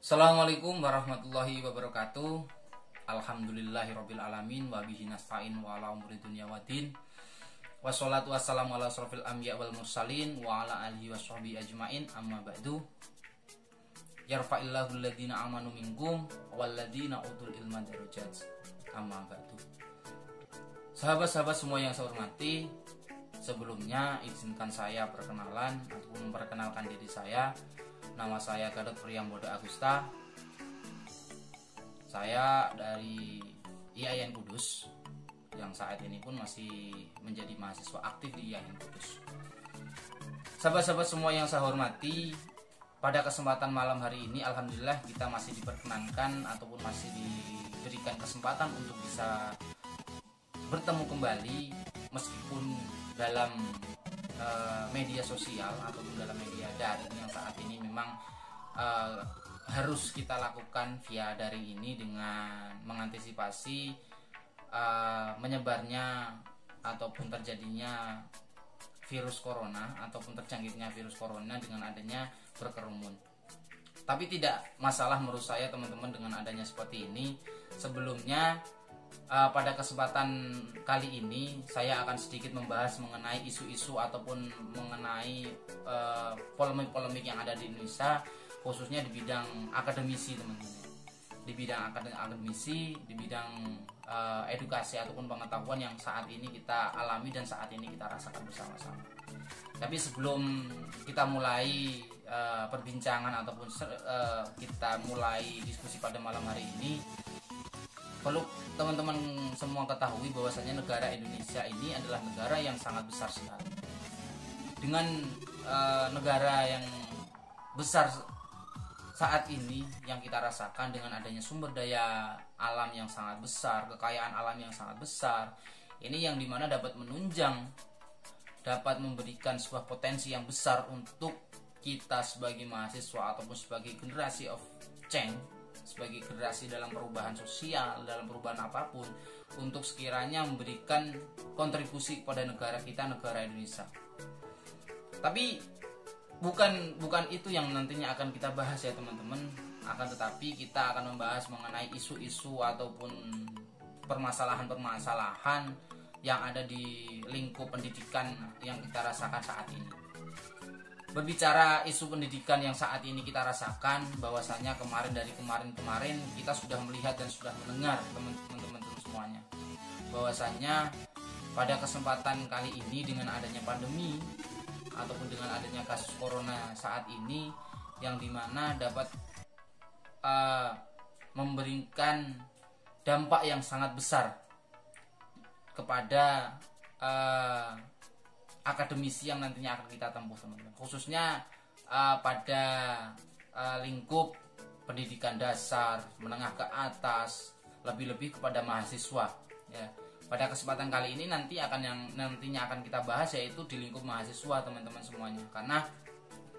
Assalamualaikum warahmatullahi wabarakatuh. Alhamdulillahirabbil alamin wa bihi nasta'in wa ala umuri dunya waddin. Wassalatu wassalamu ala asrofil anbiya wal mursalin wa ala alihi washabihi ajmain, amma ba'du. Yarfa'illahu alladhina amanu minkum walladhina utul ilma darajat, amma ba'du. Sahabat-sahabat semua yang saya hormati, sebelumnya izinkan saya perkenalan ataupun memperkenalkan diri saya. Nama saya Gatot Priyamboda Agusta. Saya dari IAIN Kudus, yang saat ini pun masih menjadi mahasiswa aktif di IAIN Kudus. Sahabat-sahabat semua yang saya hormati, pada kesempatan malam hari ini alhamdulillah kita masih diperkenankan ataupun masih diberikan kesempatan untuk bisa bertemu kembali, meskipun dalam media sosial ataupun dalam media daring yang saat ini memang harus kita lakukan via daring ini dengan mengantisipasi menyebarnya ataupun terjadinya virus corona ataupun terjangkitnya virus corona dengan adanya berkerumun. Tapi tidak masalah menurut saya teman-teman dengan adanya seperti ini. Sebelumnya pada kesempatan kali ini saya akan sedikit membahas mengenai isu-isu ataupun mengenai polemik-polemik yang ada di Indonesia, khususnya di bidang akademisi teman-teman. Di bidang akademisi, di bidang edukasi ataupun pengetahuan yang saat ini kita alami dan saat ini kita rasakan bersama-sama. Tapi sebelum kita mulai perbincangan ataupun kita mulai diskusi pada malam hari ini, perlu teman-teman semua ketahui bahwasanya negara Indonesia ini adalah negara yang sangat besar sekali. Dengan negara yang besar saat ini yang kita rasakan dengan adanya sumber daya alam yang sangat besar, kekayaan alam yang sangat besar, ini yang dimana dapat menunjang, dapat memberikan sebuah potensi yang besar untuk kita sebagai mahasiswa ataupun sebagai generasi of change, sebagai generasi dalam perubahan sosial, dalam perubahan apapun, untuk sekiranya memberikan kontribusi kepada negara kita, negara Indonesia. Tapi bukan itu yang nantinya akan kita bahas ya teman-teman. Akan tetapi kita akan membahas mengenai isu-isu ataupun permasalahan-permasalahan yang ada di lingkup pendidikan yang kita rasakan saat ini. Berbicara isu pendidikan yang saat ini kita rasakan, bahwasanya dari kemarin kita sudah melihat dan sudah mendengar teman-teman semuanya, bahwasanya pada kesempatan kali ini dengan adanya pandemi ataupun dengan adanya kasus corona saat ini, yang dimana dapat memberikan dampak yang sangat besar kepada akademisi yang nantinya akan kita tempuh teman-teman, khususnya pada lingkup pendidikan dasar, menengah ke atas, lebih-lebih kepada mahasiswa ya. Pada kesempatan kali ini nantinya akan kita bahas yaitu di lingkup mahasiswa teman-teman semuanya, karena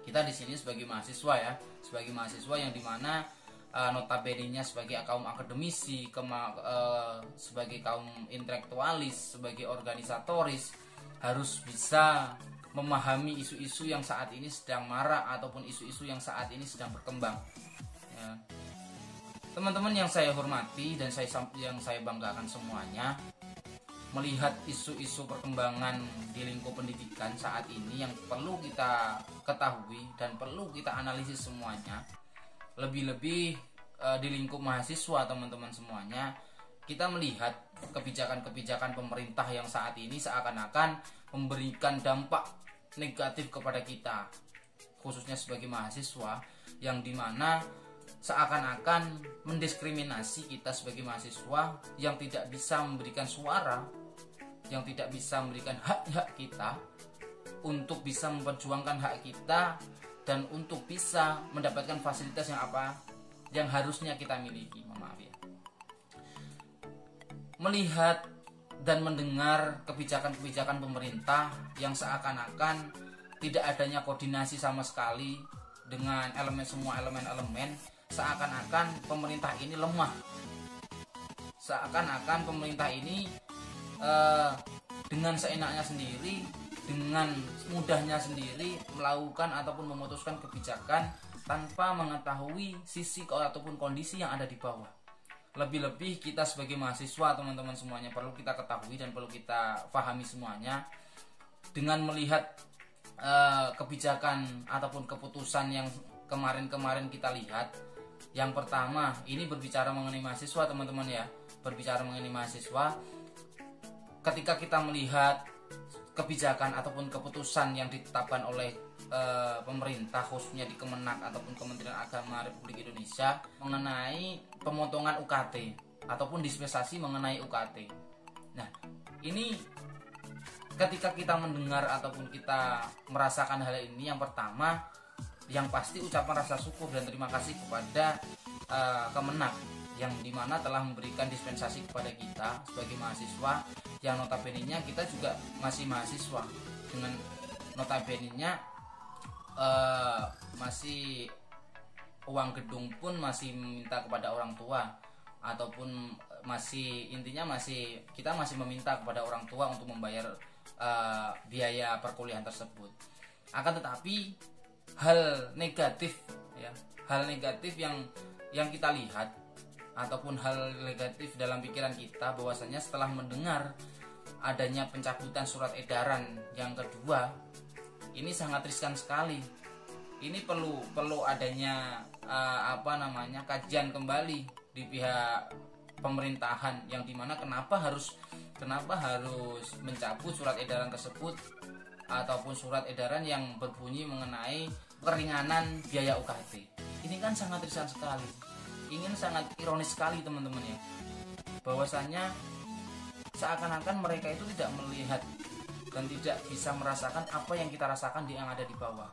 kita di sini sebagai mahasiswa ya, sebagai mahasiswa yang dimana notabene-nya sebagai kaum akademisi, sebagai kaum intelektualis, sebagai organisatoris, harus bisa memahami isu-isu yang saat ini sedang marak ataupun isu-isu yang saat ini sedang berkembang ya. Teman-teman yang saya hormati dan yang saya banggakan semuanya, melihat isu-isu perkembangan di lingkup pendidikan saat ini yang perlu kita ketahui dan perlu kita analisis semuanya, lebih-lebih di lingkup mahasiswa teman-teman semuanya, kita melihat kebijakan-kebijakan pemerintah yang saat ini seakan-akan memberikan dampak negatif kepada kita, khususnya sebagai mahasiswa, yang dimana seakan-akan mendiskriminasi kita sebagai mahasiswa yang tidak bisa memberikan suara, yang tidak bisa memberikan hak-hak kita untuk bisa memperjuangkan hak kita dan untuk bisa mendapatkan fasilitas yang harusnya kita miliki. Maaf ya. Melihat dan mendengar kebijakan-kebijakan pemerintah yang seakan-akan tidak adanya koordinasi sama sekali dengan semua elemen-elemen, seakan-akan pemerintah ini lemah, seakan-akan pemerintah ini dengan seenaknya sendiri, dengan mudahnya sendiri melakukan ataupun memutuskan kebijakan tanpa mengetahui sisi ataupun kondisi yang ada di bawah. Lebih-lebih kita sebagai mahasiswa, teman-teman semuanya, perlu kita ketahui dan perlu kita pahami semuanya. Dengan melihat kebijakan ataupun keputusan yang kemarin-kemarin kita lihat, yang pertama ini berbicara mengenai mahasiswa, teman-teman ya, berbicara mengenai mahasiswa. Ketika kita melihat kebijakan ataupun keputusan yang ditetapkan oleh pemerintah, khususnya di Kemenak ataupun Kementerian Agama Republik Indonesia, mengenai pemotongan UKT ataupun dispensasi mengenai UKT. Nah, ini ketika kita mendengar ataupun kita merasakan hal ini, yang pertama yang pasti ucapan rasa syukur dan terima kasih kepada Kemenak yang dimana telah memberikan dispensasi kepada kita sebagai mahasiswa, yang notabene-nya kita juga masih mahasiswa, dengan notabene-nya masih uang gedung pun masih meminta kepada orang tua, ataupun masih intinya kita masih meminta kepada orang tua untuk membayar biaya perkuliahan tersebut. Akan tetapi hal negatif yang kita lihat ataupun hal negatif dalam pikiran kita, bahwasanya setelah mendengar adanya pencabutan surat edaran yang kedua, ini sangat riskan sekali. Ini perlu adanya kajian kembali di pihak pemerintahan, yang dimana kenapa harus mencabut surat edaran tersebut ataupun surat edaran yang berbunyi mengenai keringanan biaya UKT. Ini kan sangat riskan sekali. Ingin sangat ironis sekali, teman-teman ya, bahwasanya seakan-akan mereka itu tidak melihat dan tidak bisa merasakan apa yang kita rasakan yang ada di bawah,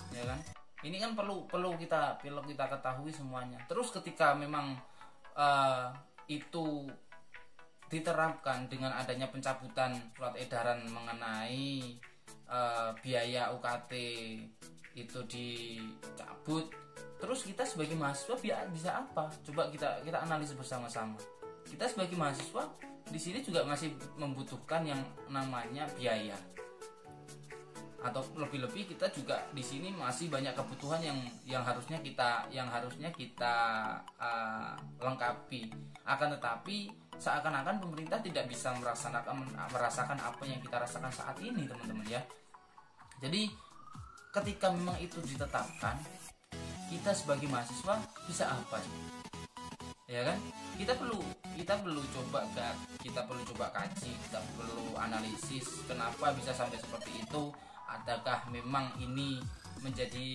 ya kan? Ini kan perlu kita ketahui semuanya. Terus ketika memang itu diterapkan dengan adanya pencabutan surat edaran mengenai biaya UKT itu dicabut, terus kita sebagai mahasiswa bisa apa? Coba kita analisis bersama-sama. Kita sebagai mahasiswa di sini juga masih membutuhkan yang namanya biaya, atau lebih-lebih kita juga di sini masih banyak kebutuhan yang harusnya kita lengkapi. Akan tetapi seakan-akan pemerintah tidak bisa merasakan apa yang kita rasakan saat ini, teman-teman ya. Jadi ketika memang itu ditetapkan, kita sebagai mahasiswa bisa apa, ya kan? Kita perlu coba kaji, kita perlu analisis kenapa bisa sampai seperti itu. Adakah memang ini menjadi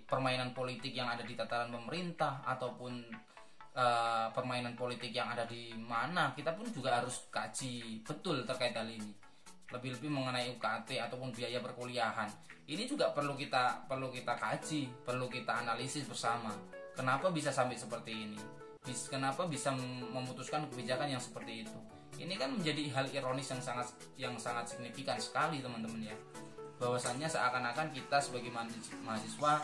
permainan politik yang ada di tataran pemerintah, ataupun permainan politik yang ada di mana? Kita pun juga harus kaji betul terkait hal ini. Lebih-lebih mengenai UKT ataupun biaya perkuliahan, ini juga perlu kita kaji, perlu kita analisis bersama. Kenapa bisa sampai seperti ini? Kenapa bisa memutuskan kebijakan yang seperti itu? Ini kan menjadi hal ironis yang sangat signifikan sekali, teman-teman ya. Bahwasannya seakan-akan kita sebagai mahasiswa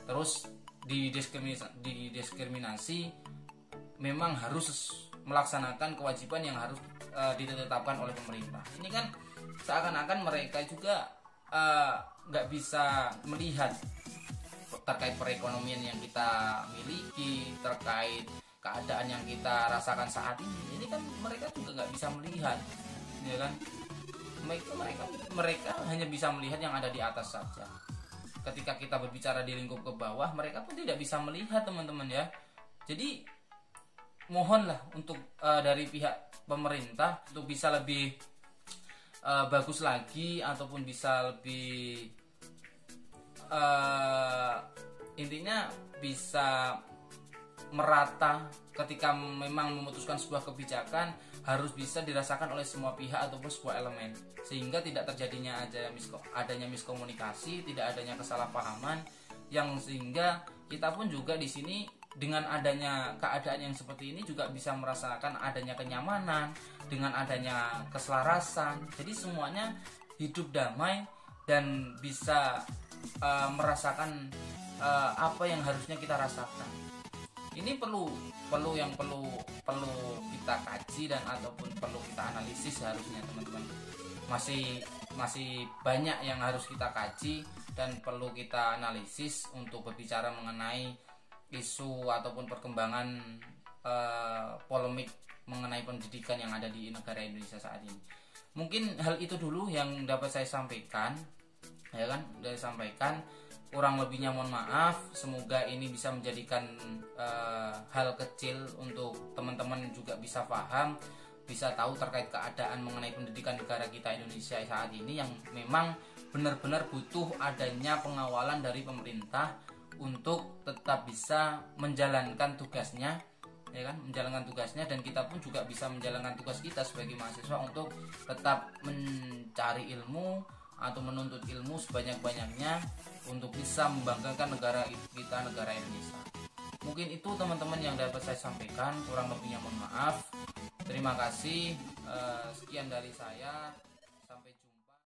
terus didiskriminasi, memang harus melaksanakan kewajiban yang harus ditetapkan oleh pemerintah. Ini kan seakan-akan mereka juga nggak bisa melihat terkait perekonomian yang kita miliki, terkait keadaan yang kita rasakan saat ini. Ini kan mereka juga nggak bisa melihat, ya kan? Mereka hanya bisa melihat yang ada di atas saja. Ketika kita berbicara di lingkup ke bawah, mereka pun tidak bisa melihat, teman-teman ya. Jadi mohonlah untuk dari pihak pemerintah untuk bisa lebih bagus lagi, ataupun bisa lebih intinya bisa merata. Ketika memang memutuskan sebuah kebijakan, harus bisa dirasakan oleh semua pihak ataupun sebuah elemen, sehingga tidak terjadinya adanya miskomunikasi, tidak adanya kesalahpahaman, yang sehingga kita pun juga di sini dengan adanya keadaan yang seperti ini juga bisa merasakan adanya kenyamanan, dengan adanya keselarasan. Jadi semuanya hidup damai dan bisa merasakan apa yang harusnya kita rasakan. Ini perlu kita kaji dan ataupun perlu kita analisis seharusnya, teman-teman. Masih banyak yang harus kita kaji dan perlu kita analisis untuk berbicara mengenai isu ataupun perkembangan polemik mengenai pendidikan yang ada di negara Indonesia saat ini. Mungkin hal itu dulu yang dapat saya sampaikan, ya kan, dari sampaikan. Kurang lebihnya mohon maaf. Semoga ini bisa menjadikan hal kecil untuk teman-teman juga bisa paham, bisa tahu terkait keadaan mengenai pendidikan negara kita Indonesia saat ini yang memang benar-benar butuh adanya pengawalan dari pemerintah untuk tetap bisa menjalankan tugasnya, ya kan, menjalankan tugasnya, dan kita pun juga bisa menjalankan tugas kita sebagai mahasiswa untuk tetap mencari ilmu atau menuntut ilmu sebanyak-banyaknya untuk bisa membanggakan negara kita, negara Indonesia. Mungkin itu teman-teman yang dapat saya sampaikan, kurang lebihnya mohon maaf. Terima kasih. Sekian dari saya.